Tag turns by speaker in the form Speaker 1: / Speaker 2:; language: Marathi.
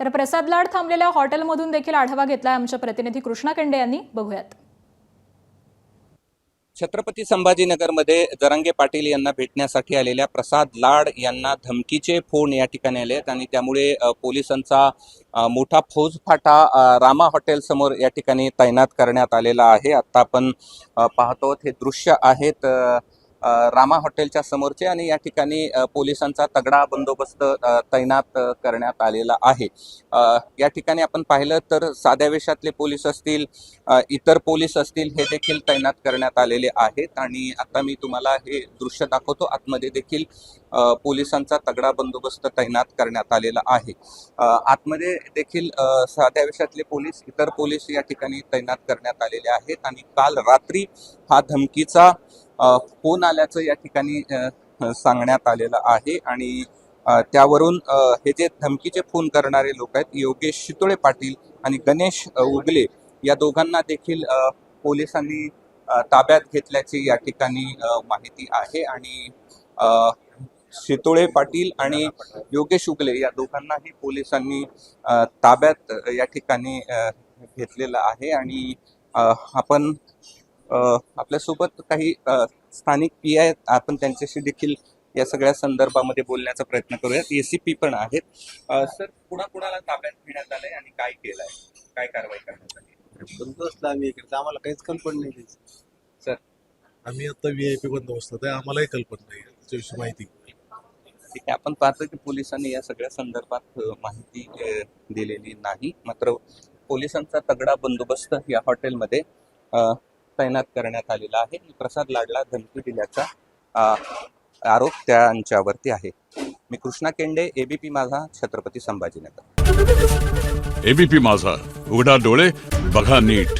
Speaker 1: तर प्रसाद लाड थांबलेल्या हॉटेलमधून देखील आढावा घेतला आमच्या प्रतिनिधी कृष्णा केंडे यांनी. बघूयात.
Speaker 2: छत्रपती संभाजीनगरमध्ये जरांगे पाटील यांना भेटण्यासाठी आलेल्या प्रसाद लाड यांना धमकीचे फोन या ठिकाणी आले आहेत आणि त्यामुळे पोलिसांचा मोठा फौजफाटा रामा हॉटेल समोर या ठिकाणी तैनात करण्यात आलेला आहे. आता आपण पाहतो हे दृश्य आहेत रामा हॉटेलच्या समोरचे आणि या ठिकाणी पोलिसांचा तगडा बंदोबस्त तैनात करण्यात आलेला आहे. या ठिकाणी आपण पाहिलं तर साध्या वेशातले पोलीस असतील, इतर पोलीस असतील, हे देखील तैनात करण्यात आलेले आहेत. आणि आता मी तुम्हाला हे दृश्य दाखवतो. आतमध्ये देखील पोलिसांचा तगडा बंदोबस्त तैनात करण्यात आलेला आहे. आतमध्ये देखील साध्या वेशातले पोलीस, इतर पोलीस या ठिकाणी तैनात करण्यात आलेले आहेत. आणि काल रात्री हा धमकीचा फोन आल्याचं या ठिकाणी सांगण्यात आलेलं आहे. आणि त्यावरून हे जे धमकीचे फोन करणारे लोक आहेत, योगेश शितोळे पाटील आणि गणेश उगले, या दोघांना देखील पोलिसांनी ताब्यात घेतल्याची या ठिकाणी माहिती आहे. आणि शितोळे पाटील आणि योगेश उगले या दोघांनाही पोलिसांनी ताब्यात या ठिकाणी घेतलेलं आहे. आणि आपण आपल्यासोबत काही स्थानिक पी आहेत, आपण त्यांच्याशी देखील या सगळ्या संदर्भामध्ये बोलण्याचा प्रयत्न करूयात. एसीपी पण आहेत. सर, कुणाला ताब्यात घेण्यात आलंय आणि काय केलंय, काय कारवाई करण्यात आली?
Speaker 3: बंदोबस्त आम्ही इकडे, आम्हाला काहीच कल्पना नाही.
Speaker 2: सर,
Speaker 4: आम्ही आता VIP बंदोबस्त आहे, आम्हालाही कल्पना नाही त्याच्याविषयी माहिती.
Speaker 2: ठीक आहे. आपण पाहतो की पोलिसांनी या सगळ्या संदर्भात माहिती दिलेली नाही. मात्र पोलिसांचा तगडा बंदोबस्त या हॉटेलमध्ये तैनात करण्यात आलेला आहे. प्रसाद लाडला धमकी दिल्याचा आरोप त्यांच्यावरती आहे. मी कृष्णा केंडे, ABP माझा, छत्रपती संभाजीनगर.
Speaker 5: ABP माझा, उघडा डोळे बघा नीट.